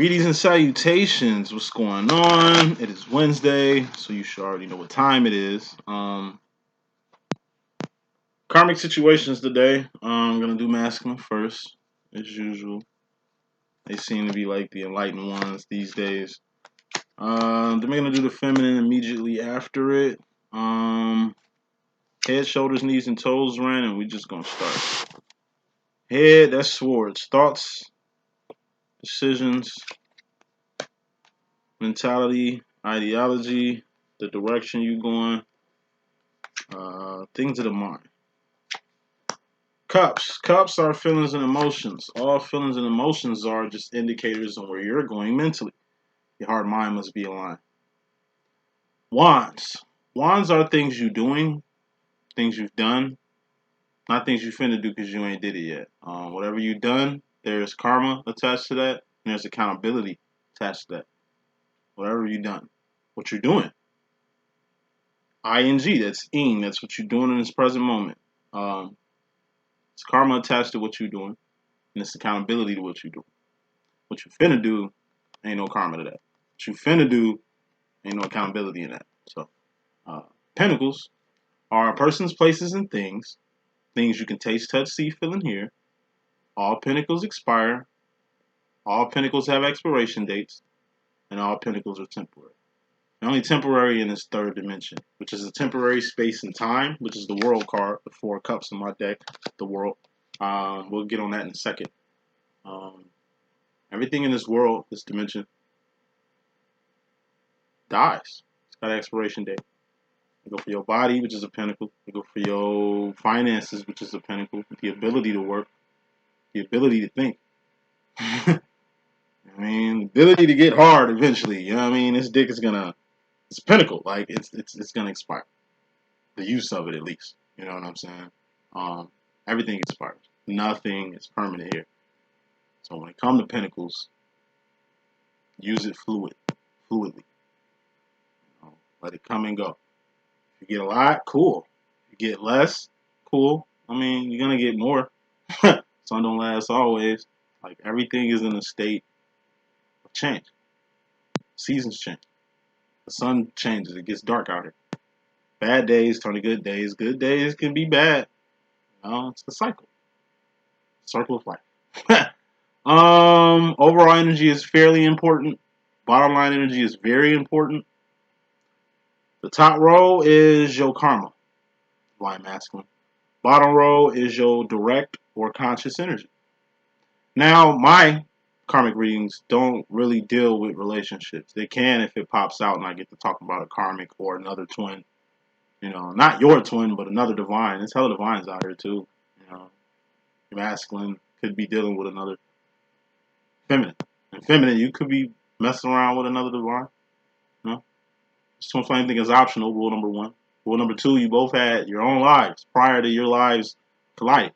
Greetings and salutations. What's going on? It is Wednesday, so you should already know what time it is. Karmic situations today. I'm gonna do masculine first, as usual. They seem to be like the enlightened ones these days. Then we're gonna do the feminine immediately after it. Head, shoulders, knees, and toes ran, and we just gonna start. Head, that's swords. Thoughts, decisions, mentality, ideology, the direction you're going, things of the mind. Cups. Cups are feelings and emotions. All feelings and emotions are just indicators on where you're going mentally. Your heart and mind must be aligned. Wands. Wands are things you're doing, things you've done, not things you finna do because you ain't did it yet. Whatever you've done, there's karma attached to that, and there's accountability attached to that. Whatever you've done. What you're doing. ING, that's ing, that's what you're doing in this present moment. It's karma attached to what you're doing, and it's accountability to what you're doing. What you finna do, ain't no karma to that. What you finna do, ain't no accountability in that. So, pentacles are persons, places, and things. Things you can taste, touch, see, feel, and hear. All pentacles expire. All pentacles have expiration dates. And all pentacles are temporary. They're only temporary in this third dimension, which is a temporary space and time, which is the world card, the 4 cups in my deck, the world. We'll get on that in a second. Everything in this world, this dimension, dies. It's got an expiration date. You go for your body, which is a pentacle. You go for your finances, which is a pentacle. The ability to work. The ability to think. I mean, the ability to get hard eventually. You know what I mean? This dick is gonna, it's a pinnacle. Like, it's gonna expire. The use of it, at least. You know what I'm saying? Everything expires. Nothing is permanent here. So when it comes to pentacles, use it fluidly. Let it come and go. If you get a lot, cool. If you get less, cool. I mean, you're gonna get more. Sun don't last always. Like, everything is in a state of change. Seasons change. The sun changes. It gets dark out here. Bad days turn to good days. Good days can be bad. You know, it's the cycle. Circle of life. Overall energy is fairly important. Bottom line energy is very important. The top row is your karma, divine masculine. Bottom row is your direct or conscious energy. Now, my karmic readings don't really deal with relationships. They can if it pops out and I get to talk about a karmic or another twin. You know, not your twin, but another divine. There's hella divines out here too. You know, your masculine could be dealing with another feminine. And feminine, you could be messing around with another divine. You know, this twin flame thing is optional. Rule number 1. Rule number 2, you both had your own lives prior to your lives colliding.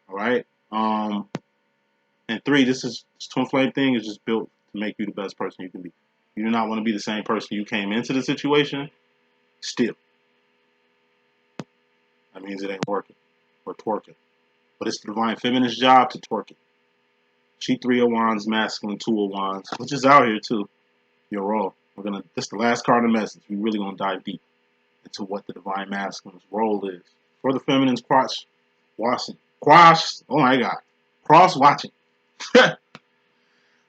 All right. And 3, this twin flame thing is just built to make you the best person you can be. You do not want to be the same person you came into the situation. Still, that means it ain't working or twerking. But it's the divine feminine's job to twerk it. She 3 of wands, masculine 2 of wands, which is out here too. Your role. This is the last card of the message. We're really gonna dive deep into what the divine masculine's role is for the feminine's cross watching. Oh my God, cross watching.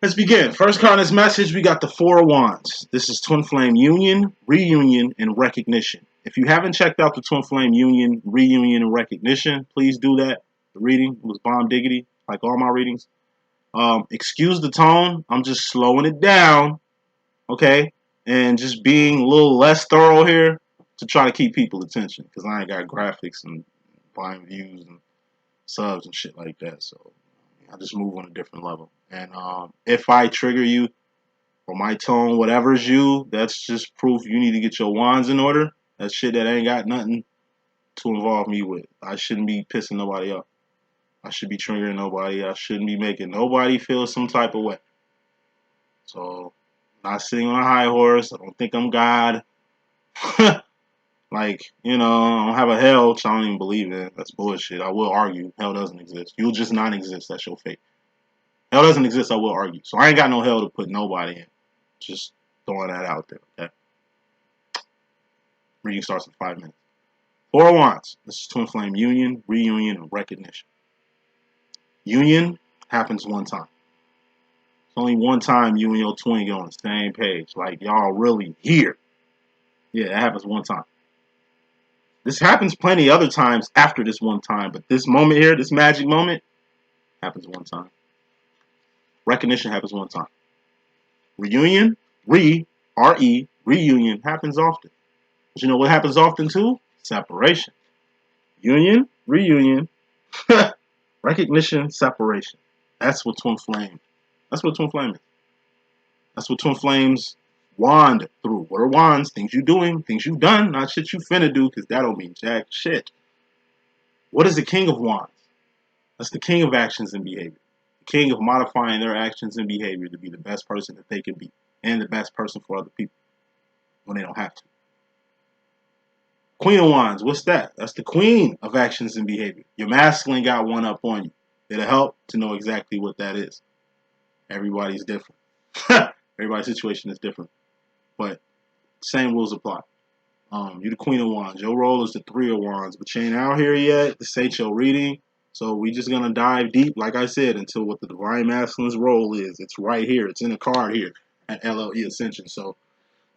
Let's begin. First card in this message, we got the 4 of wands. This is twin flame union, reunion, and recognition. If you haven't checked out the twin flame union, reunion, and recognition, please do that. The reading was bomb diggity, like all my readings. Excuse the tone. I'm just slowing it down, okay? And just being a little less thorough here to try to keep people's attention, because I ain't got graphics and buying views and subs and shit like that. So I just move on a different level. And if I trigger you or my tone, whatever's you, that's just proof you need to get your wands in order. That's shit that ain't got nothing to involve me with. I shouldn't be pissing nobody off. I should be triggering nobody. I shouldn't be making nobody feel some type of way. So, I'm not sitting on a high horse. I don't think I'm God. Like, you know, I don't have a hell, which I don't even believe in. That's bullshit. I will argue hell doesn't exist. You'll just not exist. That's your fate. Hell doesn't exist, I will argue. So I ain't got no hell to put nobody in. Just throwing that out there, okay? Reading starts in 5 minutes. Four of Wands. This is twin flame union, reunion, and recognition. Union happens one time. It's only one time you and your twin get on the same page. Like, y'all really here. Yeah, that happens one time. This happens plenty other times after this one time, but this moment here, this magic moment, happens one time. Recognition happens one time. Reunion, R-E, reunion happens often. But you know what happens often too? Separation. Union, reunion, recognition, separation. That's what twin flame. That's what twin flame is. That's what twin flames wand through. What are wands? Things you doing, things you done, not shit you finna do, because that don't mean jack shit. What is the king of wands? That's the king of actions and behavior. The king of modifying their actions and behavior to be the best person that they can be, and the best person for other people when they don't have to. Queen of Wands, what's that? That's the queen of actions and behavior. Your masculine got one up on you. It'll help to know exactly what that is. Everybody's different. Everybody's situation is different. But same rules apply. You're the Queen of Wands. Your role is the Three of Wands. But you ain't out here yet. This ain't your reading. So we just going to dive deep, like I said, until what the Divine Masculine's role is. It's right here. It's in the card here at LLE.Ascension. So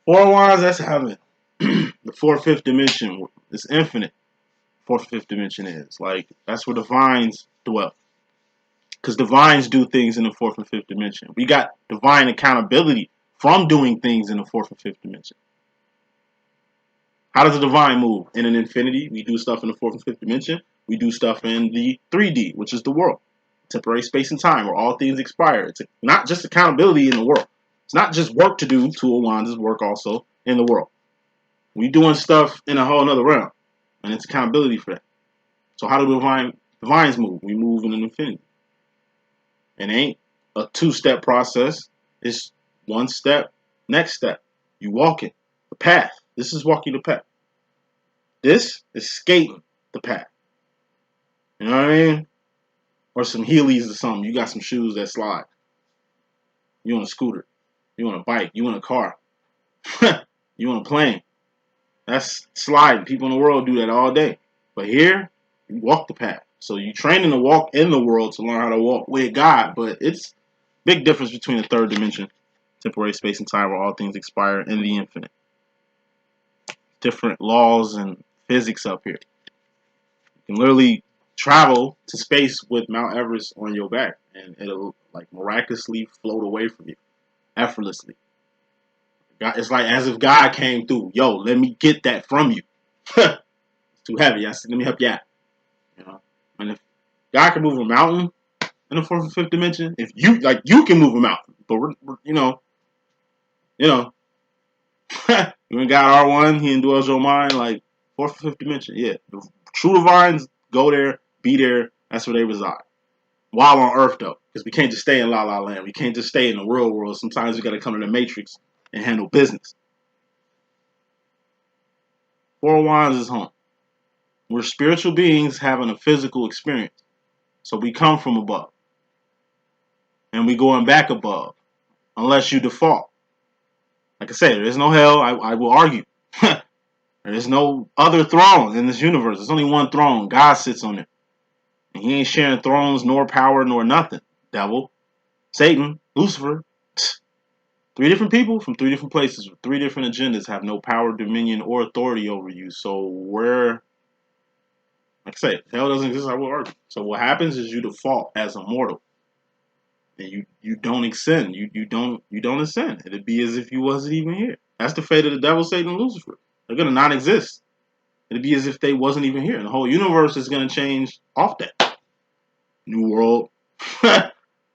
Four of Wands, that's heaven. The fourth, fifth dimension is infinite. Fourth, fifth dimension is. Like, that's where divines dwell. Because divines do things in the fourth and fifth dimension. We got divine accountability from doing things in the fourth and fifth dimension. How does the divine move? In an infinity, we do stuff in the fourth and fifth dimension. We do stuff in the 3D, which is the world. Temporary space and time, where all things expire. It's not just accountability in the world. It's not just work to do. Two of Wands is work also in the world. We doing stuff in a whole other realm. And it's accountability for that. So how do divines move? We move in an infinity. It ain't a two-step process. It's one step, next step. You walk it. The path. This is walking the path. This is skating the path. You know what I mean? Or some Heelys or something. You got some shoes that slide. You on a scooter. You on a bike. You in a car. You on a plane. That's sliding. People in the world do that all day. But here, you walk the path. So you training to walk in the world to learn how to walk with God. But it's big difference between the third dimension, temporary space and time, where all things expire, and the infinite. Different laws and physics up here. You can literally travel to space with Mount Everest on your back, and it'll like miraculously float away from you effortlessly. God, it's like as if God came through. Yo, let me get that from you. It's too heavy. I said, let me help you out. You know, and if God can move a mountain in the fourth and fifth dimension, if you like, you can move a mountain. But we're you know, you ain't got R1. He indwells your mind. Like fourth and fifth dimension. Yeah, the true divines go there, be there. That's where they reside. While on Earth, though, because we can't just stay in La La Land. We can't just stay in the real world. Sometimes we got to come to the Matrix and handle business. Four of Wands is home. We're spiritual beings having a physical experience. So we come from above. And we going back above. Unless you default. Like I said, there is no hell. I will argue. There is no other throne in this universe. There's only one throne. God sits on it. And he ain't sharing thrones, nor power, nor nothing. Devil, Satan, Lucifer. Three different people from three different places with three different agendas have no power, dominion, or authority over you. So where, like I say, hell doesn't exist, I will argue. So what happens is you default as a mortal. And you don't ascend. You don't ascend. It'd be as if you wasn't even here. That's the fate of the devil, Satan, and Lucifer. They're gonna not exist. It'd be as if they wasn't even here. And the whole universe is gonna change off that. New world.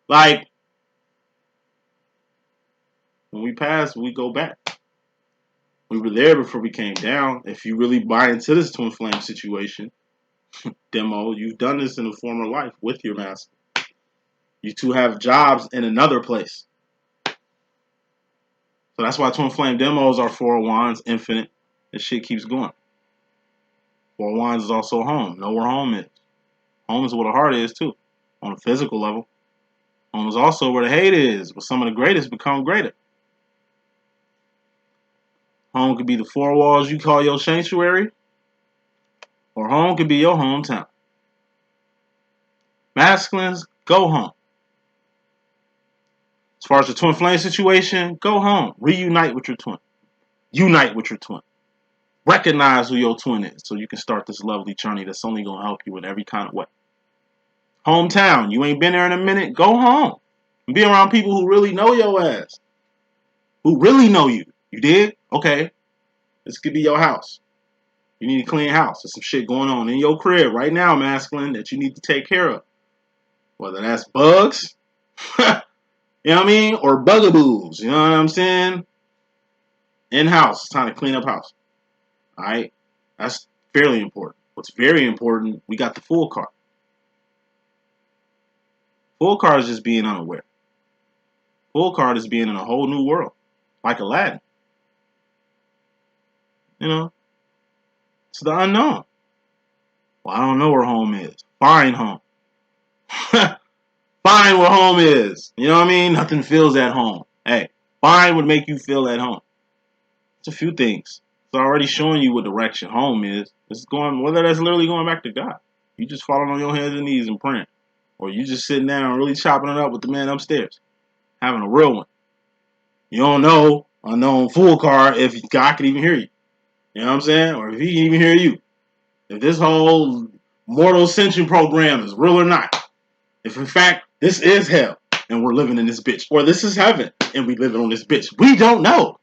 Like when we pass, we go back. We were there before we came down. If you really buy into this twin flame situation, demo, you've done this in a former life with your master. You two have jobs in another place. So that's why twin flame demos are Four of Wands, infinite. This shit keeps going. Four of Wands is also home. Know where home is. Home is where the heart is too. On a physical level. Home is also where the hate is, but some of the greatest become greater. Home could be the four walls you call your sanctuary, or home could be your hometown. Masculines, go home. As far as the twin flame situation, go home. Reunite with your twin. Unite with your twin. Recognize who your twin is so you can start this lovely journey that's only going to help you in every kind of way. Hometown, you ain't been there in a minute, go home. Be around people who really know your ass. Who really know you. You dig? Okay. This could be your house. You need a clean house. There's some shit going on in your crib right now, masculine, that you need to take care of. Whether that's bugs, you know what I mean? Or bugaboos, you know what I'm saying? In-house. It's time to clean up house. Alright? That's fairly important. What's very important, we got the full card. Full card is just being unaware. Full card is being in a whole new world. Like Aladdin. You know? It's the unknown. Well, I don't know where home is. Find home. Find where home is. You know what I mean? Nothing feels at home. Hey, find what make you feel at home. It's a few things. It's already showing you what direction home is. It's going, whether that's literally going back to God. You just falling on your hands and knees and praying. Or you just sitting down and really chopping it up with the man upstairs. Having a real one. You don't know, unknown full card, if God can even hear you. You know what I'm saying? Or if he can even hear you. If this whole LLE.Ascension program is real or not. If in fact this is hell and we're living in this bitch. Or this is heaven and we living on this bitch. We don't know.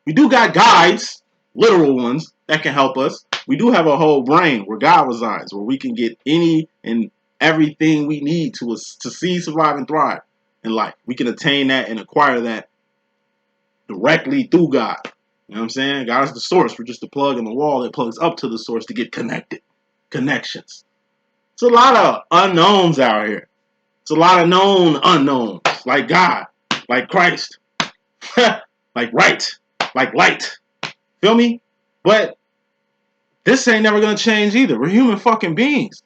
We do got guides, literal ones, that can help us. We do have a whole brain where God resides, where we can get any and everything we need to see, survive, and thrive in life. We can attain that and acquire that directly through God. You know what I'm saying? God is the source. We're just a plug in the wall that plugs up to the source to get connected. Connections. It's a lot of unknowns out here. It's a lot of known unknowns. Like God. Like Christ. Like right. Like light. Feel me? But this ain't never going to change either. We're human fucking beings.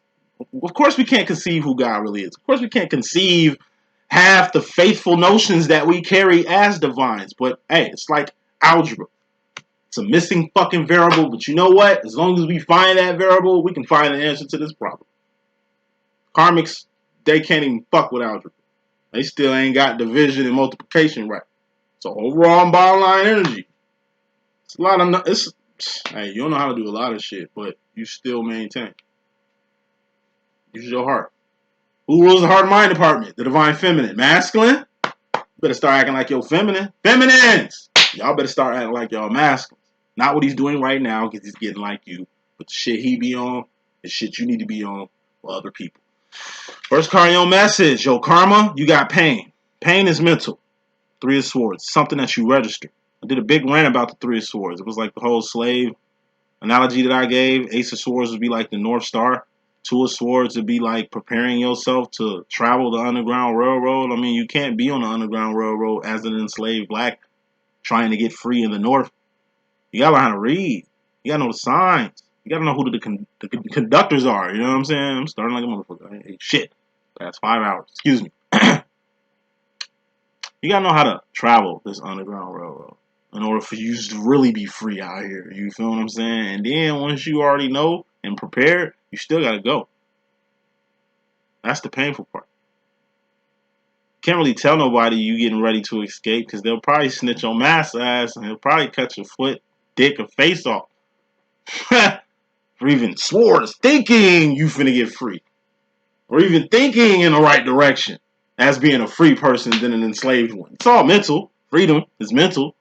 Of course we can't conceive who God really is. Of course we can't conceive half the faithful notions that we carry as divines. But hey, it's like algebra. It's a missing fucking variable, but you know what? As long as we find that variable, we can find an answer to this problem. Karmics, they can't even fuck with algebra. They still ain't got division and multiplication right. So overall bottom line energy. It's a lot of hey, you don't know how to do a lot of shit, but you still maintain. Use your heart. Who rules the heart and mind department? The divine feminine. Masculine? Better start acting like your feminine. Feminines! Y'all better start acting like y'all masculine. Not what he's doing right now, because he's getting like you. But the shit he be on is shit you need to be on for other people. First card, your message. Yo, karma, you got pain. Pain is mental. Three of Swords. Something that you register. I did a big rant about the Three of Swords. It was like the whole slave analogy that I gave. Ace of Swords would be like the North Star. Two of Swords would be like preparing yourself to travel the Underground Railroad. I mean, you can't be on the Underground Railroad as an enslaved black trying to get free in the North. You gotta learn how to read. You gotta know the signs. You gotta know who the conductors are. You know what I'm saying? I'm starting like a motherfucker. Hey, shit. That's 5 hours. Excuse me. You gotta know how to travel this Underground Railroad in order for you to really be free out here. You feel what I'm saying? And then once you already know and prepared, you still gotta go. That's the painful part. Can't really tell nobody you getting ready to escape because they'll probably snitch on mass ass and he'll probably cut your foot, dick, or face off. Or even Swords thinking you finna get free. Or even thinking in the right direction as being a free person than an enslaved one. It's all mental. Freedom is mental.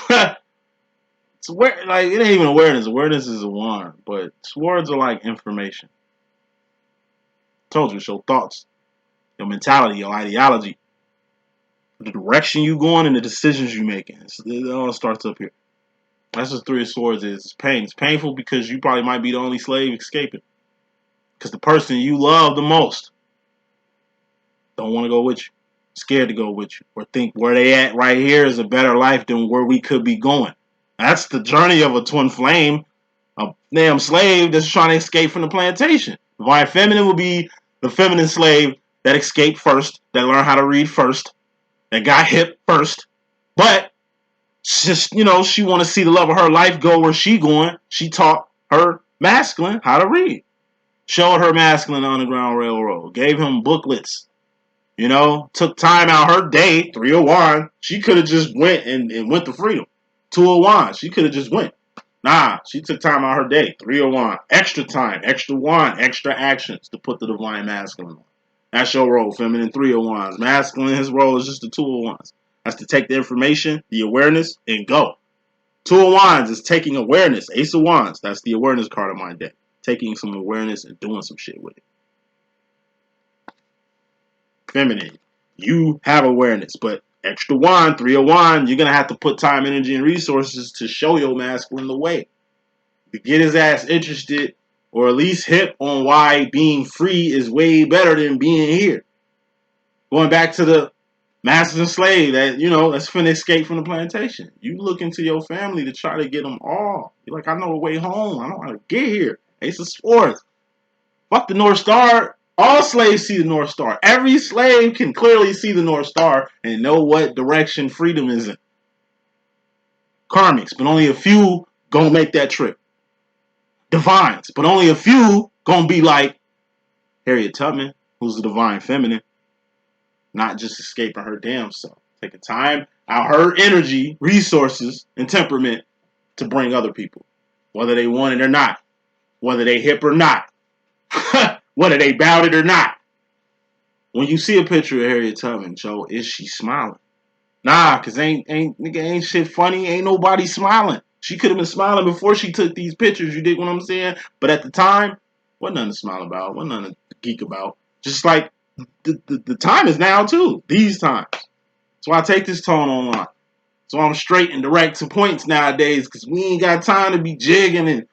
It's aware, like it ain't even awareness. Awareness is a wand, but swords are like information. Told you, it's your thoughts, your mentality, your ideology, the direction you going, and the decisions you making. It all starts up here. That's what Three of Swords is. It's pain. It's painful because you probably might be the only slave escaping. Because the person you love the most don't want to go with you. Scared to go with you. Or think where they at right here is a better life than where we could be going. That's the journey of a twin flame. A damn slave that's trying to escape from the plantation. Divine feminine will be the feminine slave that escaped first, that learned how to read first, that got hip first, but just, you know, she want to see the love of her life go where she going. She taught her masculine how to read. Showed her masculine on the Underground Railroad. Gave him booklets. You know, took time out her day, 301. She could have just went and went to freedom. 201. She could have just went. Nah, she took time out her day, 301. Extra time, extra one, extra actions to put the divine masculine on. That's your role, feminine 301s. Masculine, his role is just the 201s. That's to take the information, the awareness, and go. 201s is taking awareness. Ace of Wands, that's the awareness card of my deck. Taking some awareness and doing some shit with it. Feminine, you have awareness, but extra wand, 301, you're going to have to put time, energy, and resources to show your masculine the way. To get his ass interested or at least hip on why being free is way better than being here. Going back to the master and slave that, you know, that's finna escape from the plantation. You look into your family to try to get them all. You're like, I know a way home. I know how to get here. Ace of Swords. Fuck the North Star. All slaves see the North Star. Every slave can clearly see the North Star and know what direction freedom is in. Karmics, but only a few gonna make that trip. Divines, but only a few gonna be like Harriet Tubman, who's the divine feminine, not just escaping her damn self. Taking time out her energy, resources, and temperament to bring other people, whether they want it or not, whether they hip or not, whether they bout it or not. When you see a picture of Harriet Tubman, Joe, is she smiling? Nah, cause ain't shit funny. Ain't nobody smiling. She could have been smiling before she took these pictures. You dig what I'm saying? But at the time, wasn't nothing to smile about. Wasn't nothing to geek about. Just like the time is now too. These times. So I take this tone online. So I'm straight and direct to points nowadays, cause we ain't got time to be jigging and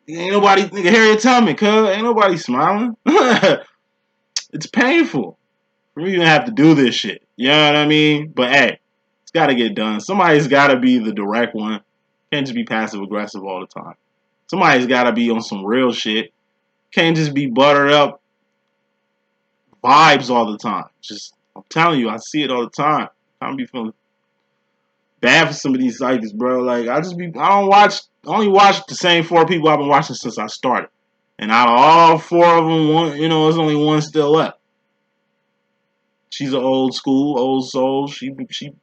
ain't nobody nigga Harriet Tubman, cuz ain't nobody smiling. It's painful for me to have to do this shit. You know what I mean? But hey, it's got to get done. Somebody's got to be the direct one. Can't just be passive aggressive all the time. Somebody's got to be on some real shit. Can't just be buttered up vibes all the time. Just, I'm telling you, I see it all the time. I be feeling bad for some of these psychics, bro. Like, I only watch the same 4 people I've been watching since I started. And out of all 4 of them, there's only one still left. She's an old school, old soul. She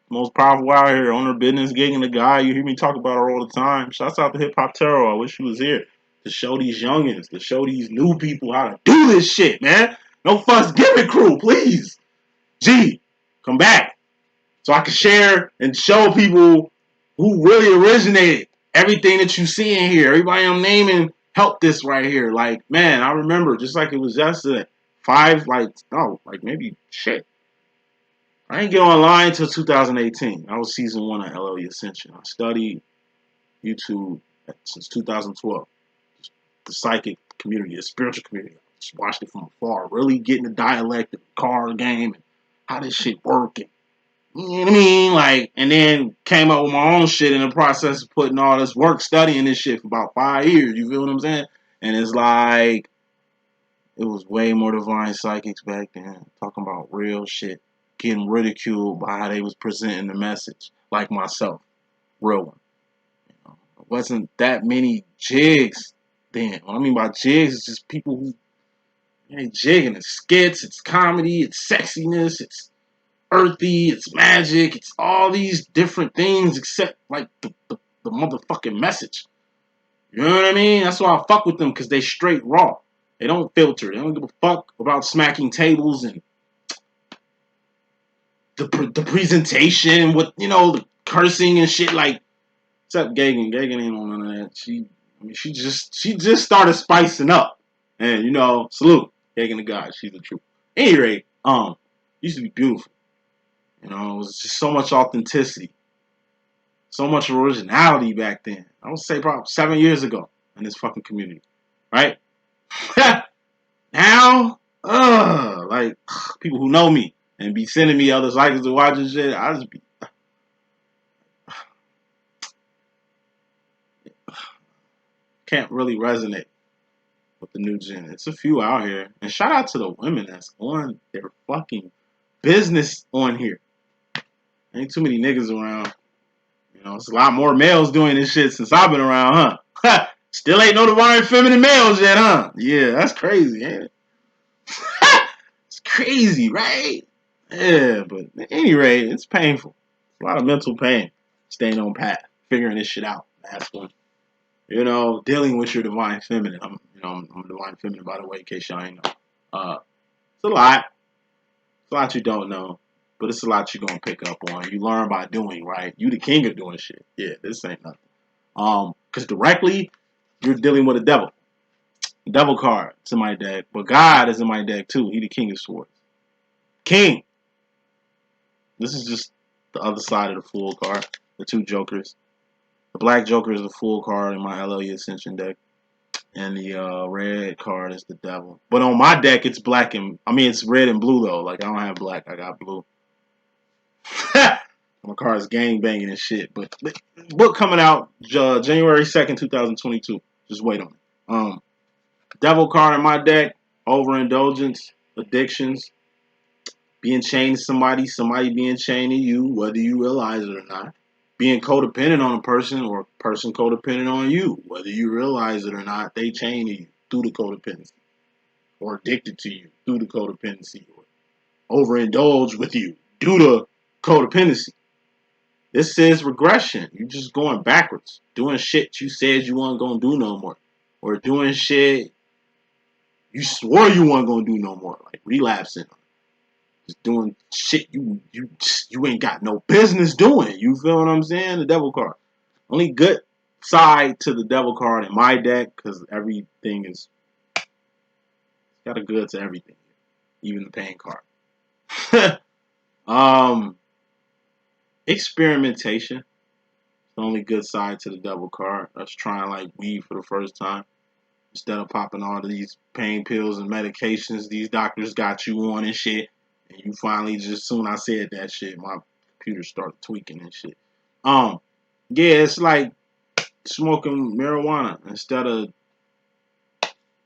most powerful out here on her business, gigging the guy. You hear me talk about her all the time. Shouts out to Hip Hop Tarot. I wish she was here to show these youngins, to show these new people how to do this shit, man. No fuss gimmick crew, please. G, come back so I can share and show people who really originated everything that you see in here. Everybody I'm naming helped this right here. Like, man, I remember just like it was yesterday. Maybe shit. I didn't get online until 2018. I was season 1 of LLE.Ascension. I studied YouTube since 2012. The psychic community, the spiritual community. I just watched it from afar. Really getting the dialect of the card game and how this shit work. And, you know what I mean? Like, and then came up with my own shit in the process of putting all this work studying this shit for about 5 years. You feel what I'm saying? And it's like, it was way more divine psychics back then. Talking about real shit. Getting ridiculed by how they was presenting the message, like myself, real one. It wasn't that many jigs then. What I mean by jigs is just people who ain't jigging. It's skits, it's comedy, it's sexiness, it's earthy, it's magic, it's all these different things except like the motherfucking message. You know what I mean? That's why I fuck with them, because they straight raw. They don't filter. They don't give a fuck about smacking tables and the presentation with, the cursing and shit. Like, except Gagan. Gagan ain't on none of that. She just started spicing up. And, salute. Gagan the God. She's the truth. At any rate, used to be beautiful. It was just so much authenticity. So much originality back then. I would say probably 7 years ago in this fucking community. Right? Now, like, people who know me and be sending me other cycles to watch and shit, I just be can't really resonate with the new gen. It's a few out here. And shout out to the women that's on their fucking business on here. Ain't too many niggas around. You know, it's a lot more males doing this shit since I've been around, huh? Still ain't no divine feminine males yet, huh? Yeah, that's crazy, ain't it? It's crazy, right? Yeah, but at any rate, it's painful. A lot of mental pain staying on path, figuring this shit out. Masculine. You know, dealing with your divine feminine. I'm a divine feminine, by the way, in case y'all ain't know. It's a lot. It's a lot you don't know, but it's a lot you're gonna pick up on. You learn by doing, right? You the king of doing shit. Yeah, this ain't nothing. Because directly, you're dealing with a devil. Devil card to my deck, but God is in my deck too. He the king of swords. King. This is just the other side of the fool card. The two jokers. The black joker is the fool card in my LLE.Ascension deck. And the red card is the devil. But on my deck, it's black and... I mean, it's red and blue, though. Like, I don't have black. I got blue. My card is gang banging and shit. But book coming out January 2nd, 2022. Just wait on it. Devil card in my deck. Overindulgence. Addictions. Being chained to somebody. Somebody being chained to you. Whether you realize it or not. Being codependent on a person or a person codependent on you. Whether you realize it or not, they chain to you through the codependency. Or addicted to you through the codependency. Or overindulged with you due to codependency. This is regression. You're just going backwards. Doing shit you said you weren't going to do no more. Or doing shit you swore you weren't going to do no more. Like relapsing. Just doing shit you ain't got no business doing. You feel what I'm saying? The devil card. Only good side to the devil card in my deck, because everything is got a good to everything. Even the pain card. Experimentation. The only good side to the devil card. That's trying like weed for the first time. Instead of popping all these pain pills and medications these doctors got you on and shit. And you finally just soon I said that shit, my computer started tweaking and shit. Yeah, it's like smoking marijuana instead of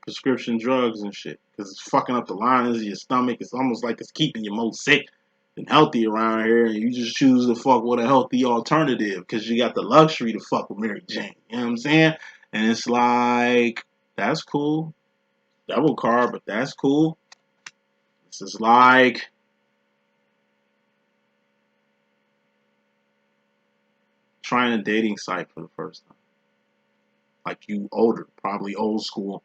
prescription drugs and shit. Because it's fucking up the linings of your stomach. It's almost like it's keeping you more sick than healthy around here. And you just choose to fuck with a healthy alternative because you got the luxury to fuck with Mary Jane. You know what I'm saying? And it's like, that's cool. Devil card, but that's cool. This is like trying a dating site for the first time. Like you older, probably old school.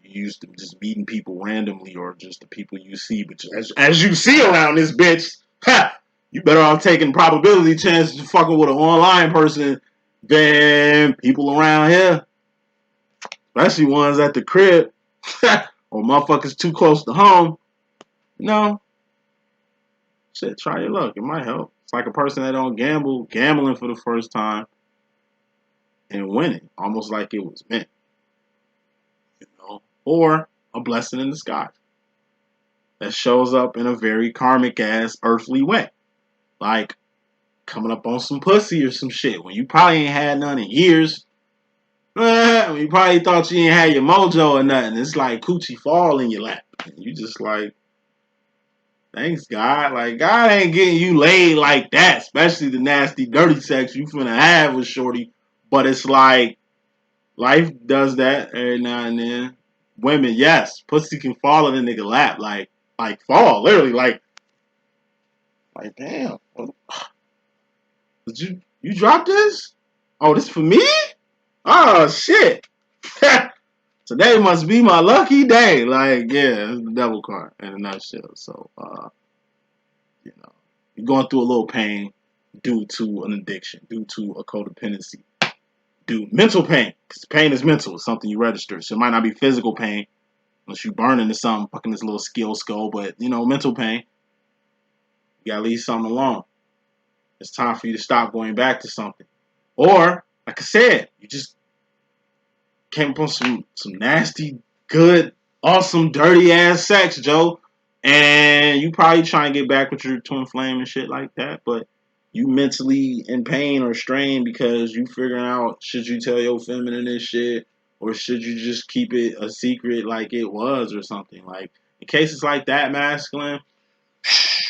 You used to just meeting people randomly or just the people you see. But as you see around this bitch, you better off taking probability chances of fucking with an online person than people around here. Especially ones at the crib. Or motherfuckers too close to home. No. Shit, try your luck. It might help. It's like a person that don't gamble, gambling for the first time and winning. Almost like it was meant. You know? Or a blessing in disguise. That shows up in a very karmic ass earthly way. Like coming up on some pussy or some shit when you probably ain't had none in years. You probably thought you ain't had your mojo or nothing. It's like coochie fall in your lap. And you just like, thanks God. Like God ain't getting you laid like that. Especially the nasty dirty sex you finna have with shorty. But it's like life does that every now and then. Women, yes. Pussy can fall in a nigga lap. Like fall. Literally like damn. Did you drop this? Oh, this for me? Oh shit. Today must be my lucky day. Like, yeah, it's the devil card in a nutshell. So you know, you're going through a little pain due to an addiction, due to a codependency, due mental pain. Because pain is mental, it's something you register. So it might not be physical pain, unless you burn into something, fucking this little skill skull, but you know, mental pain. You gotta leave something alone. It's time for you to stop going back to something. Or, like I said, you just came upon some nasty, good, awesome, dirty ass sex, Joe. And you probably try and get back with your twin flame and shit like that, but you mentally in pain or strain because you figuring out should you tell your feminine this shit Or should you just keep it a secret like it was or something? Like, in cases like that, masculine,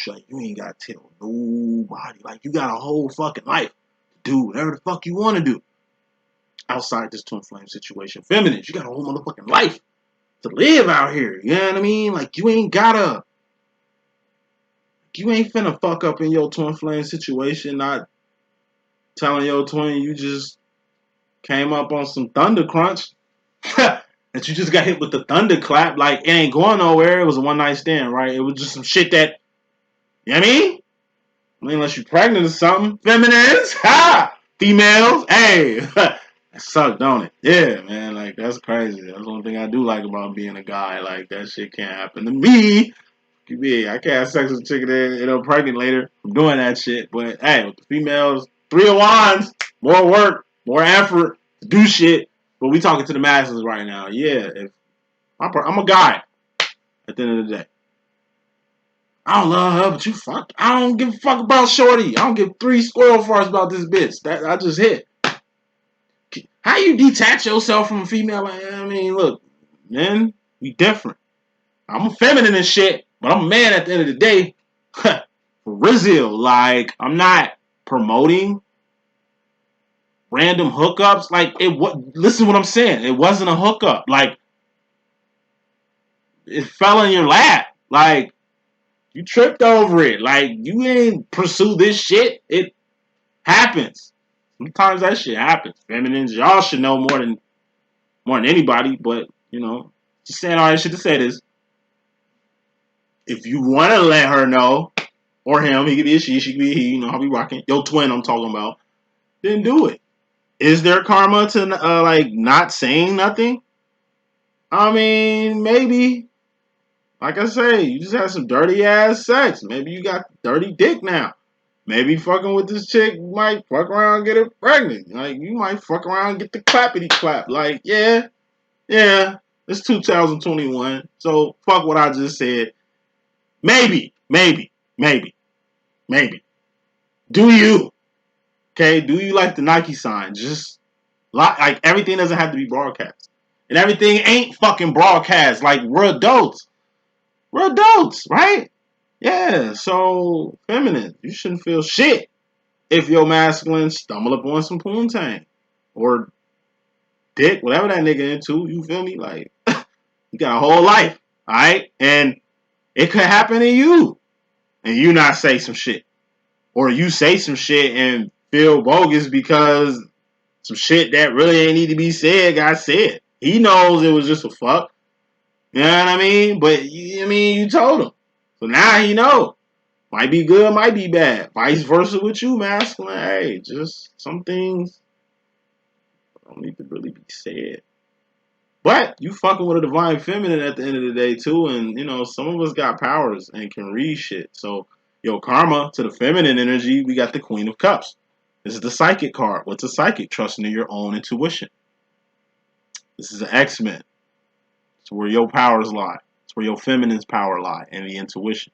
like, you ain't got to tell nobody. Like, you got a whole fucking life to do whatever the fuck you want to do outside this twin flame situation. Feminines, you got a whole motherfucking life to live out here. You know what I mean? Like, you ain't finna fuck up in your twin flame situation, not telling your twin you just came up on some thunder crunch. That you just got hit with the thunderclap. Like, it ain't going nowhere. It was a one night stand, right? It was just some shit that, you know what I mean? I mean, unless you're pregnant or something. Feminines, ha! Females, hey. That sucked, don't it? Yeah, man, like, that's crazy. That's one thing I do like about being a guy. Like, that shit can't happen to me. I can't have sex with a chick and end up pregnant later from doing that shit. But, hey, with the females, 3 of Wands, more work, more effort to do shit. But we talking to the masses right now. Yeah, if I'm a guy at the end of the day. I don't love her, but you fuck. I don't give a fuck about Shorty. I don't give 3 squirrel farts about this bitch. That I just hit. How you detach yourself from a female? I mean, look, men, we different. I'm a feminine and shit, but I'm a man at the end of the day. For Rizzo, like, I'm not promoting random hookups. Like, listen to what I'm saying. It wasn't a hookup. Like, it fell in your lap. Like, you tripped over it. Like, you ain't pursue this shit. It happens. Sometimes that shit happens. Feminines, y'all should know more than anybody. But, you know, just saying all that shit to say this. If you want to let her know, or him, he could be a she could be a he, you know how we rocking. Yo, twin, I'm talking about. Then do it. Is there karma to, like, not saying nothing? I mean, maybe. Like I say, you just had some dirty ass sex. Maybe you got dirty dick now. Maybe fucking with this chick might fuck around and get her pregnant. Like, you might fuck around and get the clappity clap. Like, yeah, it's 2021. So, fuck what I just said. Maybe. Do you? Okay? Do you like the Nike sign? Just, like, everything doesn't have to be broadcast. And everything ain't fucking broadcast. Like, we're adults. We're adults, right? Yeah, so, feminine, you shouldn't feel shit if your masculine stumble upon some poontang or dick, whatever that nigga into, you feel me? Like, you got a whole life, alright? And it could happen to you, and you not say some shit. Or you say some shit and feel bogus because some shit that really ain't need to be said got said. He knows it was just a fuck. You know what I mean? But, you told him. So now he knows. Might be good, might be bad. Vice versa with you, masculine. Hey, just some things don't need to really be said. But you fucking with a divine feminine at the end of the day too, and some of us got powers and can read shit. So, karma to the feminine energy, we got the Queen of Cups. This is the psychic card. What's a psychic? Trusting in your own intuition. This is an X-Men. It's where your powers lie. It's where your feminine's power lie, and the intuition.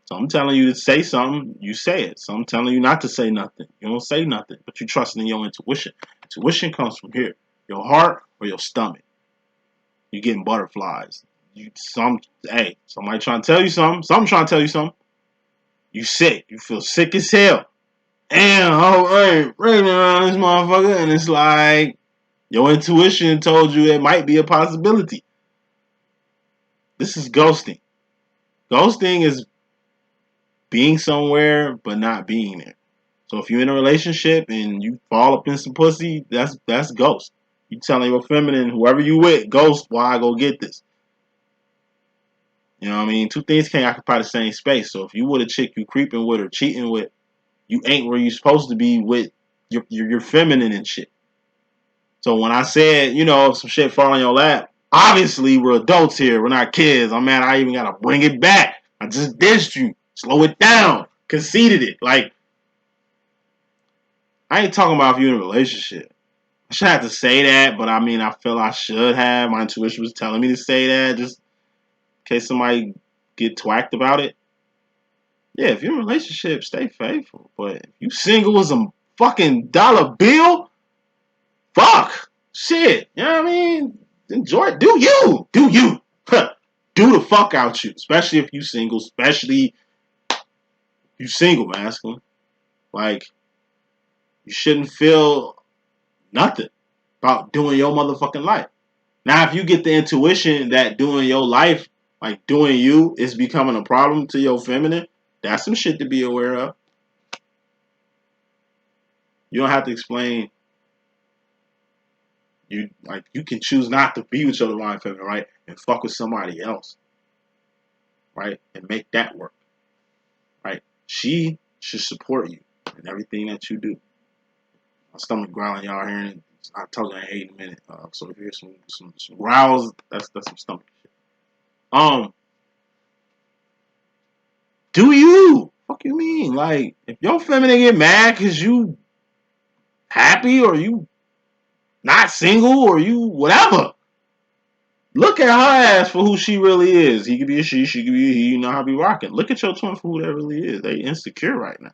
So I'm telling you to say something, you say it. So I'm telling you not to say nothing. You don't say nothing, but you trust in your intuition. Intuition comes from here, your heart or your stomach. You're getting butterflies. Somebody trying to tell you something. Something trying to tell you something. You sick. You feel sick as hell. Damn, hey, right around this motherfucker, and it's like your intuition told you it might be a possibility. This is ghosting. Ghosting is being somewhere but not being there. So if you're in a relationship and you fall up in some pussy, that's ghost. You telling your feminine, whoever you with, ghost, why I go get this. You know what I mean? Two things can't occupy the same space. So if you with a chick you creeping with or cheating with, you ain't where you supposed to be with your feminine and shit. So when I said, if some shit fall in your lap, obviously we're adults here. We're not kids. I'm mad I even gotta bring it back. I just dissed you. Slow it down. Conceded it. Like, I ain't talking about if you're in a relationship. I should have to say that, but I feel I should have. My intuition was telling me to say that just in case somebody get twacked about it. Yeah, if you're in a relationship, stay faithful. But if you single as a fucking dollar bill, fuck. Shit, you know what I mean? Enjoy it. Do you. Do you. Do the fuck out you. Especially if you single. Especially you single, masculine. Like, you shouldn't feel nothing about doing your motherfucking life. Now, if you get the intuition that doing your life, like doing you, is becoming a problem to your feminine, that's some shit to be aware of. You don't have to explain. You can choose not to be with your divine feminine, right? And fuck with somebody else, right? And make that work, right? She should support you in everything that you do. My stomach growling, y'all hearing? I told you I ate in a minute. So if you hear some growls, that's some stomach shit. Do you? Fuck you mean? Like, if your feminine get mad because you happy or you not single or you whatever, look at her ass for who she really is. He could be a she could be a he. You know how I be rocking. Look at your twin for who that really is. They insecure right now.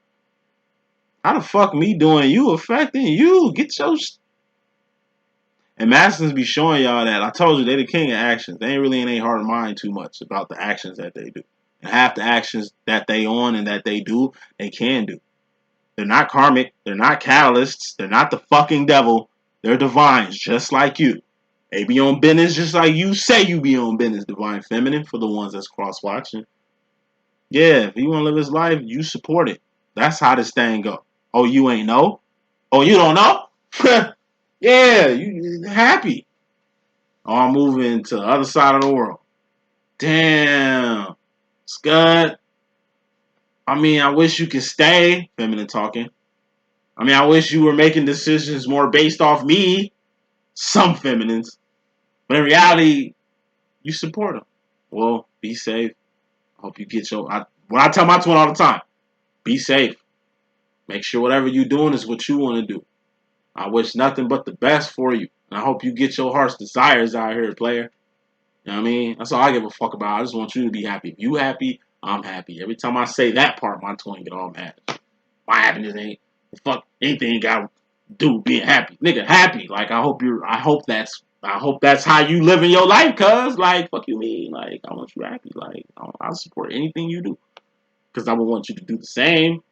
How the fuck me doing you affecting you? Get your and Masters be showing y'all that. I told you they the king of actions. They ain't really in their heart and mind too much about the actions that they do. And half the actions that they on and that they do, they can do. They're not karmic. They're not catalysts. They're not the fucking devil. They're divines, just like you. They be on business just like you say you be on business, divine feminine, for the ones that's cross-watching. Yeah, if he want to live his life, you support it. That's how this thing go. Oh, you ain't know? Oh, you don't know? Yeah, you happy. Oh, I'm moving to the other side of the world. Damn. Scud. I mean, I wish you could stay, feminine talking. I mean, I wish you were making decisions more based off me, some feminines. But in reality, you support them. Well, be safe. I hope you get your... what I tell my twin all the time, be safe. Make sure whatever you're doing is what you want to do. I wish nothing but the best for you. And I hope you get your heart's desires out here, player. You know what I mean? That's all I give a fuck about. I just want you to be happy. If you happy, I'm happy. Every time I say that part, my twin get all mad. My happiness ain't... fuck anything got to do with being happy. Nigga, happy. Like, I hope that's how you live in your life, cuz. Like, fuck you mean? Like, I want you happy. Like, I'll support anything you do. Because I would want you to do the same.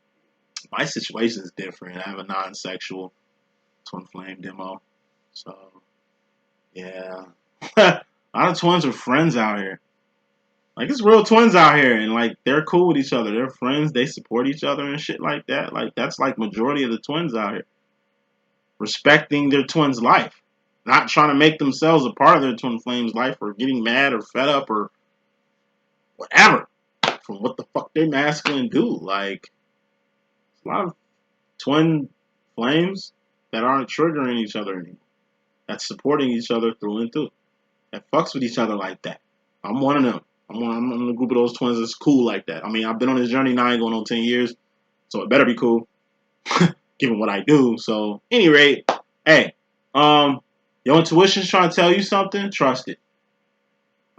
My situation is different. I have a non-sexual twin flame demo. So, yeah. A lot of twins are friends out here. Like, it's real twins out here. And, like, they're cool with each other. They're friends. They support each other and shit like that. Like, that's, like, majority of the twins out here. Respecting their twin's life. Not trying to make themselves a part of their twin flame's life or getting mad or fed up or whatever from what the fuck they masculine do. Like, a lot of twin flames that aren't triggering each other anymore. That's supporting each other through and through. That fucks with each other like that. I'm one of them. I'm in a group of those twins that's cool like that. I mean, I've been on this journey now, going on 10 years, so it better be cool, given what I do. So, any rate, hey, your intuition's trying to tell you something, trust it.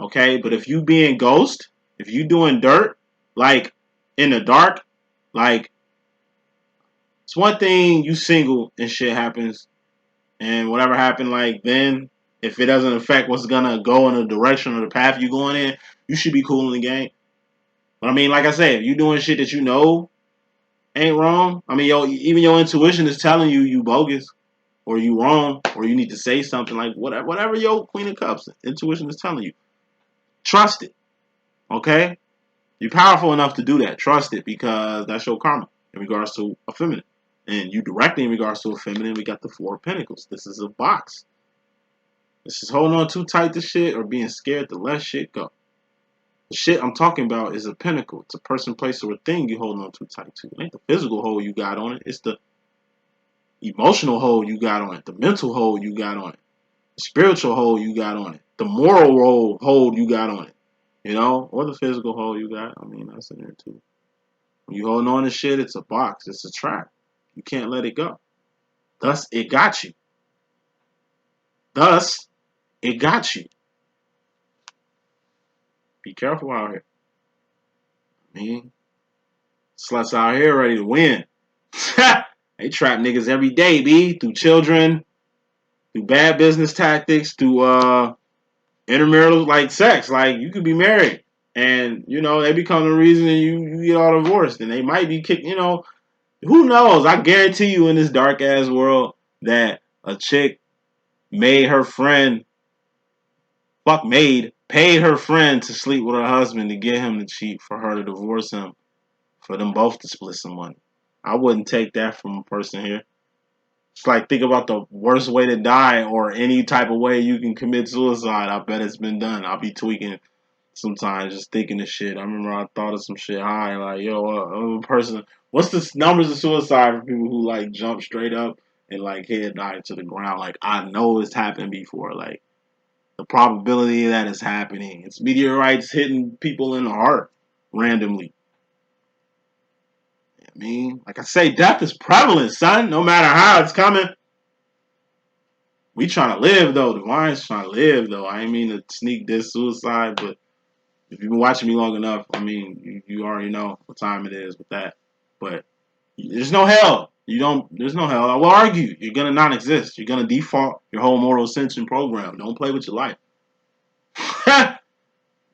Okay? But if you being ghost, if you doing dirt, like, in the dark, like, it's one thing you single and shit happens, and whatever happened, like, then, if it doesn't affect what's gonna go in the direction or the path you're going in, you should be cool in the game. But I mean, like I said, if you doing shit that you know ain't wrong, I mean, even your intuition is telling you you bogus, or you wrong, or you need to say something, like whatever your Queen of Cups intuition is telling you. Trust it, okay? You're powerful enough to do that. Trust it, because that's your karma in regards to a feminine. And you directly in regards to a feminine, we got the Four of Pentacles. This is a box. This is holding on too tight to shit or being scared to let shit go. The shit I'm talking about is a pinnacle. It's a person, place, or a thing you holding on too tight to. It ain't the physical hold you got on it. It's the emotional hold you got on it. The mental hold you got on it. The spiritual hold you got on it. The moral hold you got on it. You know? Or the physical hold you got. I mean, that's in there too. When you holding on to shit, it's a box. It's a trap. You can't let it go. Thus, it got you. Thus, it got you. Be careful out here. I mean, sluts out here ready to win. They trap niggas every day, B. Through children, through bad business tactics, through intermarital like sex. Like you could be married, and you know they become the reason you get all divorced, and they might be kicked. You know, who knows? I guarantee you, in this dark ass world, that a chick made her friend, paid her friend to sleep with her husband to get him to cheat for her to divorce him, for them both to split some money. I wouldn't take that from a person here. It's like, think about the worst way to die or any type of way you can commit suicide. I bet it's been done. I'll be tweaking sometimes just thinking of shit. I remember I thought of some shit high, like, yo, a person, what's the numbers of suicide for people who like jump straight up and like head dive to the ground? Like, I know it's happened before. Like, the probability that it's happening. It's meteorites hitting people in the heart randomly. I mean, like I say, death is prevalent, son. No matter how it's coming. We trying to live though. Divine's trying to live though. I ain't mean to sneak this suicide, but if you've been watching me long enough, I mean, you already know what time it is with that. But there's no hell. There's no hell. I will argue. You're gonna non-exist. You're gonna default your whole moral ascension program. Don't play with your life.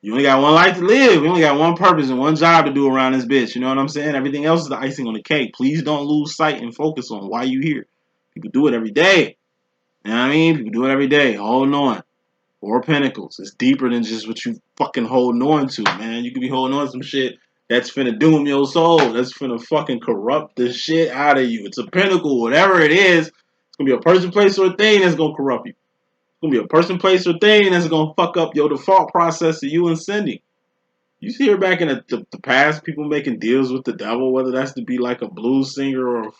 You only got one life to live. You only got one purpose and one job to do around this bitch. You know what I'm saying? Everything else is the icing on the cake. Please don't lose sight and focus on why you here. People do it every day. You know what I mean? People do it every day. Holding on. Four Pentacles. It's deeper than just what you fucking holding on to, man. You could be holding on to some shit that's finna doom your soul. That's finna fucking corrupt the shit out of you. It's a pinnacle, whatever it is. It's gonna be a person, place, or a thing that's gonna corrupt you. It's gonna be a person, place, or thing that's gonna fuck up your default process of you ascending. You see her back in the past, people making deals with the devil, whether that's to be like a blues singer or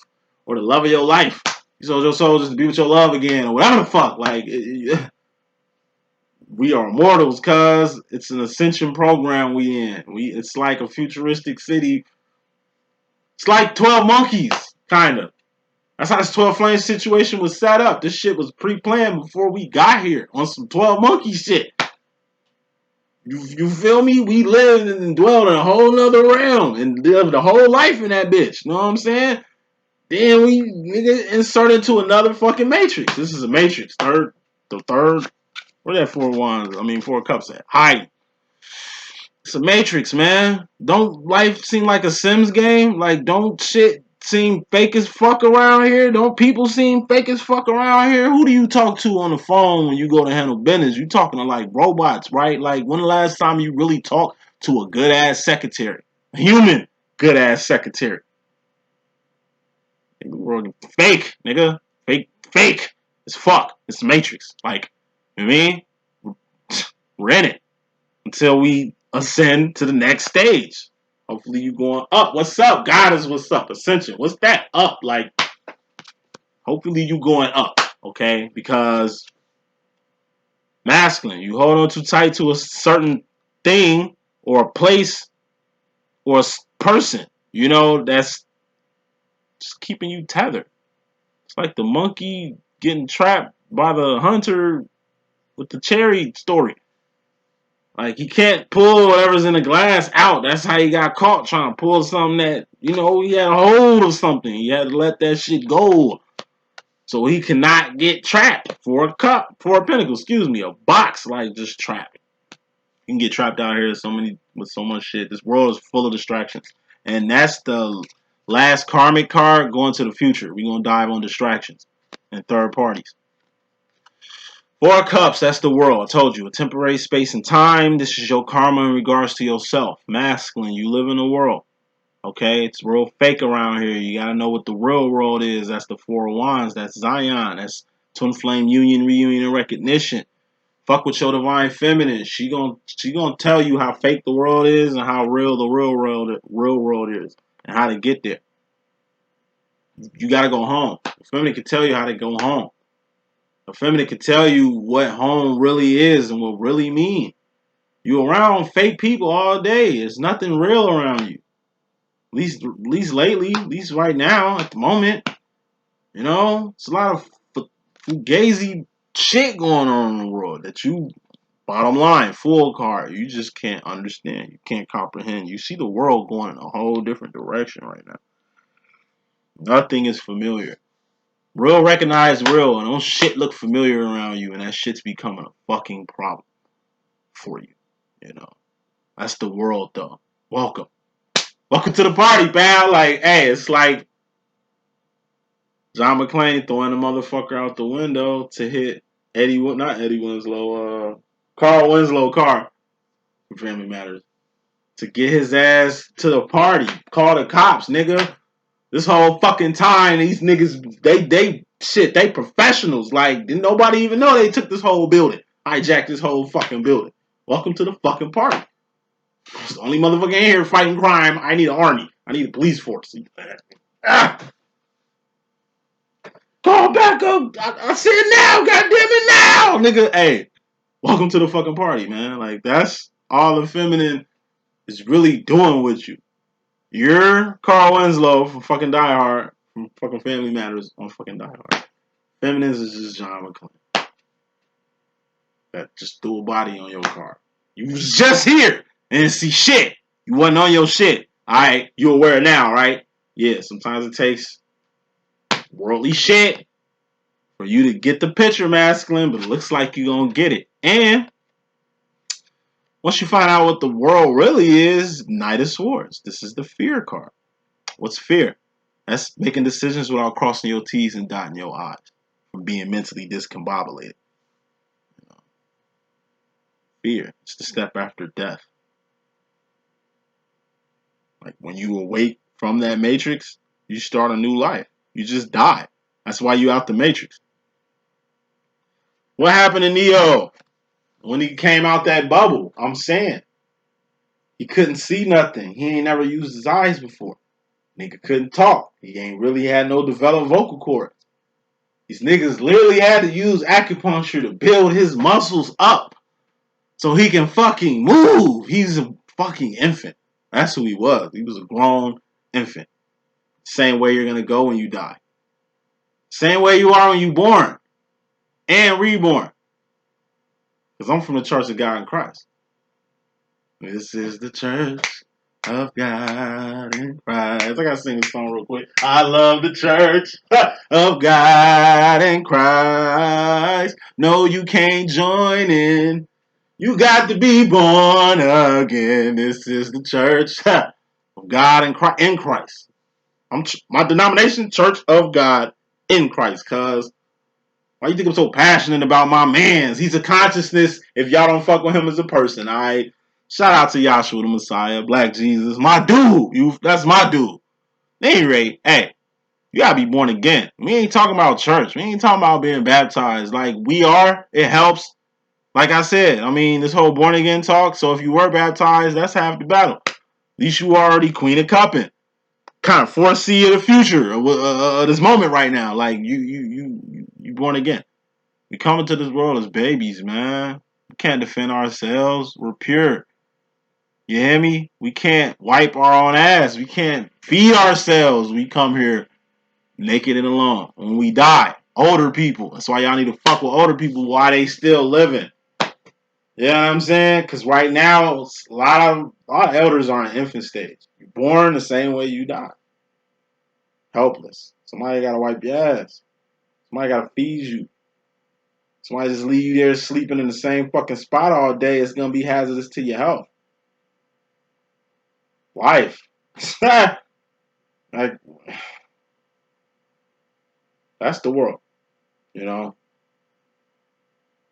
the love of your life. You sold your soul just to be with your love again, or whatever the fuck. Like, we are mortals, cuz it's an ascension program we in. It's like a futuristic city. It's like 12 Monkeys, kind of. That's how this 12 Flames situation was set up. This shit was pre-planned before we got here on some 12 Monkeys shit. You feel me? We lived and dwelled in a whole nother realm and lived a whole life in that bitch. You know what I'm saying? Then we nigga inserted into another fucking matrix. This is a matrix. The third. Where that four cups at? Hi. It's a matrix, man. Don't life seem like a Sims game? Like, don't shit seem fake as fuck around here? Don't people seem fake as fuck around here? Who do you talk to on the phone when you go to handle business? You talking to like robots, right? Like, when the last time you really talked to a good ass secretary? A human good ass secretary. Fake, nigga. Fake as fuck. It's a matrix. Like, you know what I mean? We're in it until we ascend to the next stage. Hopefully you going up. What's up? Goddess, what's up? Ascension. What's that? Up. Like, hopefully you going up. Okay? Because masculine, you hold on too tight to a certain thing or a place or a person, you know, that's just keeping you tethered. It's like the monkey getting trapped by the hunter with the cherry story. Like, he can't pull whatever's in the glass out. That's how he got caught trying to pull something that, you know, he had a hold of something. He had to let that shit go. So he cannot get trapped. For a pentacle, a box, like, just trapped. You can get trapped out here with so much shit. This world is full of distractions. And that's the last karmic card going to the future. We're going to dive on distractions and third parties. Four Cups, that's the world. I told you, a temporary space and time. This is your karma in regards to yourself. Masculine, you live in the world. Okay, it's real fake around here. You gotta know what the real world is. That's the Four of Wands. That's Zion. That's Twin Flame Union, Reunion, and Recognition. Fuck with your divine feminine. She gonna tell you how fake the world is and how real the real world is, and how to get there. You gotta go home. The feminine can tell you how to go home. A feminine can tell you what home really is and what really mean. You around fake people all day. There's nothing real around you. At least lately, at least right now, at the moment. You know, it's a lot of fugazi shit going on in the world that you, bottom line, full card, you just can't understand. You can't comprehend. You see the world going in a whole different direction right now. Nothing is familiar. Real recognize real, and don't shit look familiar around you, and that shit's becoming a fucking problem for you. You know, that's the world, though. Welcome to the party, pal. Like, hey, it's like John McClane throwing the motherfucker out the window to hit not Eddie Winslow, Carl Winslow car for Family Matters to get his ass to the party. Call the cops, nigga. This whole fucking time, these niggas, they professionals. Like, didn't nobody even know they took this whole building, hijacked this whole fucking building. Welcome to the fucking party. It's the only motherfucker in here fighting crime. I need an army. I need a police force. Ah. Call back up. I said now, goddamn it now, nigga. Hey, welcome to the fucking party, man. Like, that's all the feminine is really doing with you. You're Carl Winslow from fucking Die Hard, from fucking Family Matters on fucking Die Hard. Feminines is just John McClane that just threw a body on your car. You was just here and didn't see shit. You wasn't on your shit. Alright, you aware now, right? Yeah, sometimes it takes worldly shit for you to get the picture masculine, but it looks like you're gonna get it. And once you find out what the world really is, Knight of Swords. This is the fear card. What's fear? That's making decisions without crossing your T's and dotting your I's. From being mentally discombobulated. You know? Fear. It's the step after death. Like when you awake from that matrix, you start a new life. You just die. That's why you out the matrix. What happened to Neo when he came out that bubble? I'm saying. He couldn't see nothing. He ain't never used his eyes before. Nigga couldn't talk. He ain't really had no developed vocal cords. These niggas literally had to use acupuncture to build his muscles up so he can fucking move. He's a fucking infant. That's who he was. He was a grown infant. Same way you're going to go when you die. Same way you are when you're born and reborn. Because I'm from the Church of God in Christ. This is the Church of God in Christ. I gotta sing this song real quick. I love the Church of God in Christ. No, you can't join in. You got to be born again. This is the Church of God in Christ. My denomination, Church of God in Christ. Cause why you think I'm so passionate about my mans? He's a consciousness. If y'all don't fuck with him as a person, all right. Shout out to Yahshua the Messiah, Black Jesus, my dude. That's my dude. At any rate, hey, you gotta be born again. We ain't talking about church. We ain't talking about being baptized. Like we are, it helps. Like I said, I mean, this whole born again talk. So if you were baptized, that's half the battle. At least you already Queen of Cupping. Kind of foresee the future of this moment right now. Like you born again. We come into this world as babies, man. We can't defend ourselves. We're pure. You hear me? We can't wipe our own ass. We can't feed ourselves. We come here naked and alone. When we die, older people. That's why y'all need to fuck with older people while they still living. You know what I'm saying? Because right now, a lot of elders are in infant stage. You're born the same way you die. Helpless. Somebody got to wipe your ass. Somebody got to feed you. Somebody just leave you there sleeping in the same fucking spot all day. It's going to be hazardous to your health. Life. Like, that's the world. You know?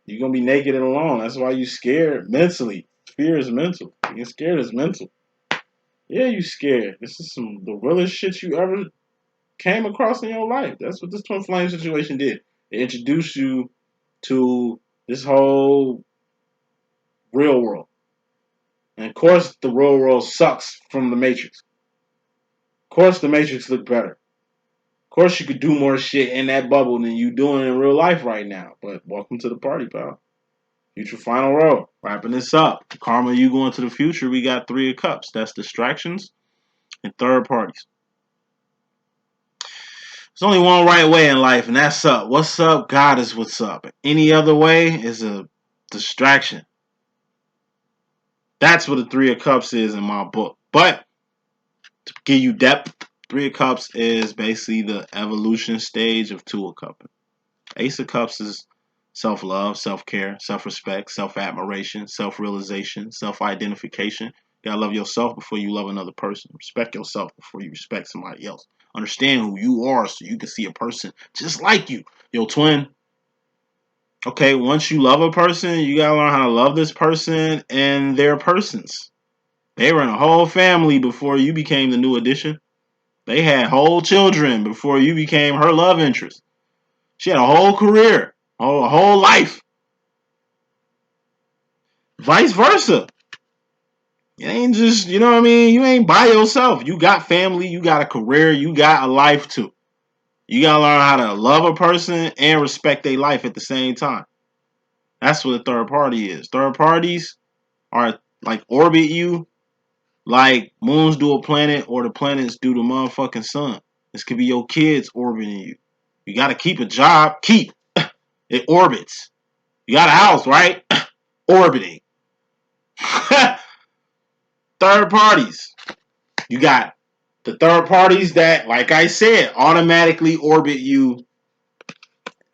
You're going to be naked and alone. That's why you scared mentally. Fear is mental. Being scared is mental. Yeah, you scared. This is the realest shit you ever came across in your life. That's what this twin flame situation did. It introduced you to this whole real world. And of course, the real world sucks from the Matrix. Of course, the Matrix looked better. Of course, you could do more shit in that bubble than you doing in real life right now. But welcome to the party, pal. Future final row. Wrapping this up. Karma, you going to the future. We got 3 of Cups. That's distractions and third parties. There's only one right way in life, and that's up. What's up? God is what's up. Any other way is a distraction. That's what the 3 of Cups is in my book. But to give you depth Three of Cups is basically the evolution stage of Two of Cups. Ace of Cups is self-love, self-care, self-respect, self-admiration, self-realization, self-identification. You gotta love yourself before you love another person. Respect yourself before you respect somebody else. Understand who you are so you can see a person just like you. Yo, twin. Okay, once you love a person, you gotta learn how to love this person and their persons. They were in a whole family before you became the new addition. They had whole children before you became her love interest. She had a whole career, a whole life. Vice versa. It ain't just, you know what I mean? You ain't by yourself. You got family, you got a career, you got a life too. You gotta learn how to love a person and respect their life at the same time. That's what a third party is. Third parties are like orbit you like moons do a planet or the planets do the motherfucking sun. This could be your kids orbiting you. You gotta keep a job. Keep. It orbits. You got a house, right? Orbiting. Third parties. You got the third parties that, like I said, automatically orbit you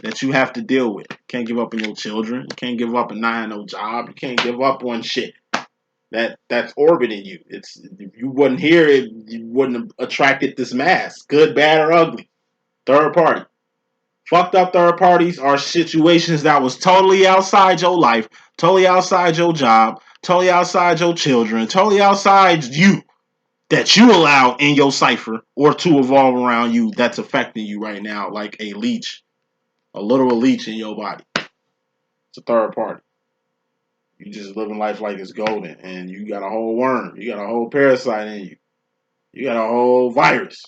that you have to deal with. Can't give up on your children. You can't give up on not no job. You can't give up on shit that's orbiting you. It's if you wasn't here, you wouldn't have attracted this mass, good, bad, or ugly. Third party. Fucked up third parties are situations that was totally outside your life, totally outside your job, totally outside your children, totally outside you that you allow in your cipher or to evolve around you that's affecting you right now like a leech, a literal leech in your body. It's a third party. You just living life like it's golden and you got a whole worm. You got a whole parasite in you. You got a whole virus.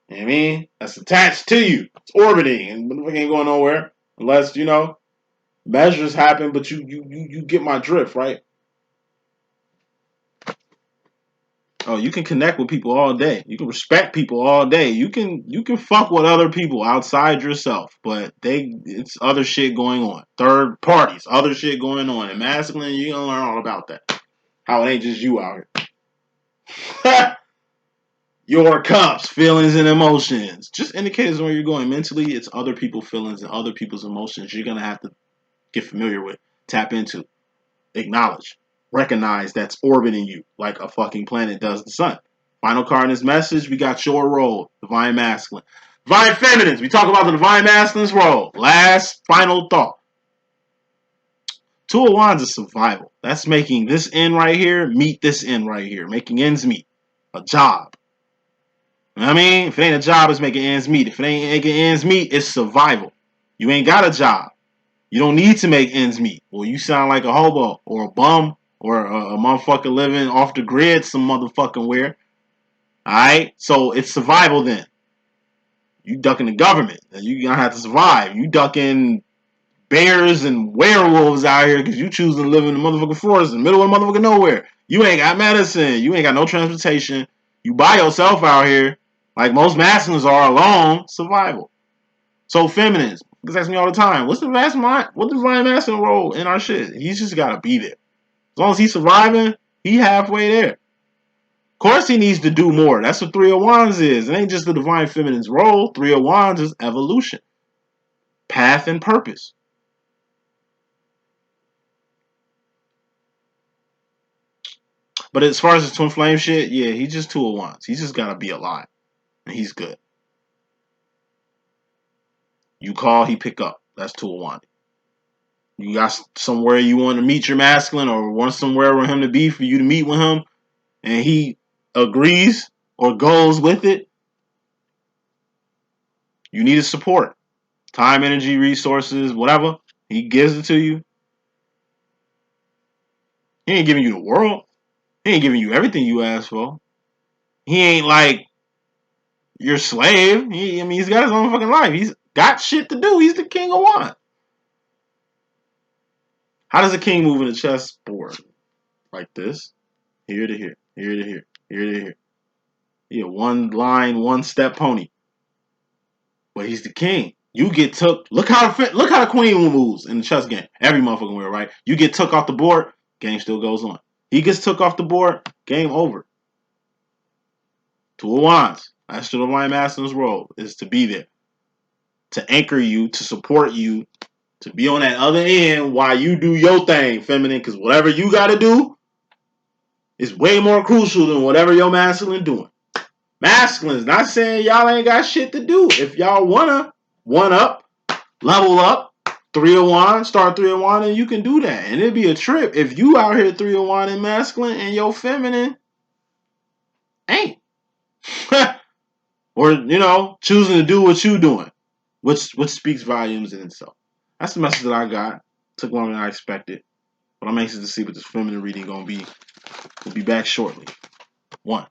You know what I mean? That's attached to you. It's orbiting and it ain't going nowhere unless, you know, measures happen, but you get my drift, right? Oh, you can connect with people all day. You can respect people all day. You can fuck with other people outside yourself, but it's other shit going on. Third parties, other shit going on. And masculine, you're gonna learn all about that. How it ain't just you out here. Your cups, feelings and emotions. Just indicators where you're going mentally. It's other people's feelings and other people's emotions. You're gonna have to get familiar with, tap into, acknowledge, recognize that's orbiting you like a fucking planet does the sun. Final card in this message, we got your role, divine masculine. Divine feminines, we talk about the divine masculine's role. Last final thought. Two of Wands is survival. That's making this end right here meet this end right here. Making ends meet. A job. You know what I mean? If it ain't a job, it's making ends meet. If it ain't making ends meet, it's survival. You ain't got a job. You don't need to make ends meet. Well, you sound like a hobo or a bum or a motherfucker living off the grid some motherfucking where. Alright? So it's survival then. You ducking the government. You gonna have to survive. You ducking bears and werewolves out here because you choose to live in the motherfucking forest in the middle of motherfucking nowhere. You ain't got medicine. You ain't got no transportation. You by yourself out here. Like most masculines are alone. Survival. So feminines, because ask me all the time, what's the divine masculine role in our shit? He's just gotta be there. As long as he's surviving, he halfway there. Of course he needs to do more. That's what Three of Wands is. It ain't just the divine feminine's role. Three of Wands is evolution. Path and purpose. But as far as the twin flame shit, yeah, he's just Two of Wands. He's just gotta be alive. And he's good. You call, he pick up. That's Two of Wands. You got somewhere you want to meet your masculine or want somewhere for him to be for you to meet with him and he agrees or goes with it, you need his support. Time, energy, resources, whatever. He gives it to you. He ain't giving you the world. He ain't giving you everything you asked for. He ain't like your slave. He's got his own fucking life. He's got shit to do. He's the king of wands. How does a king move in a chessboard? Like this. Here to here. Here to here. Here to here. Yeah, one line, one step pony. But he's the king. You get took. Look how the queen moves in the chess game. Every motherfucking way, right? You get took off the board, game still goes on. He gets took off the board, game over. Two of Wands. That's the divine masculine's role, is to be there, to anchor you, to support you, to be on that other end while you do your thing, feminine, because whatever you got to do is way more crucial than whatever your masculine doing. Masculine's not saying y'all ain't got shit to do. If y'all wanna one up, level up, 301, start 301, and you can do that. And it'd be a trip if you out here 301 in masculine and your feminine ain't. Or, choosing to do what you doing, which speaks volumes in itself. That's the message that I got. Took longer than I expected. But I'm anxious to see what this feminine reading gonna be. We'll be back shortly. 1.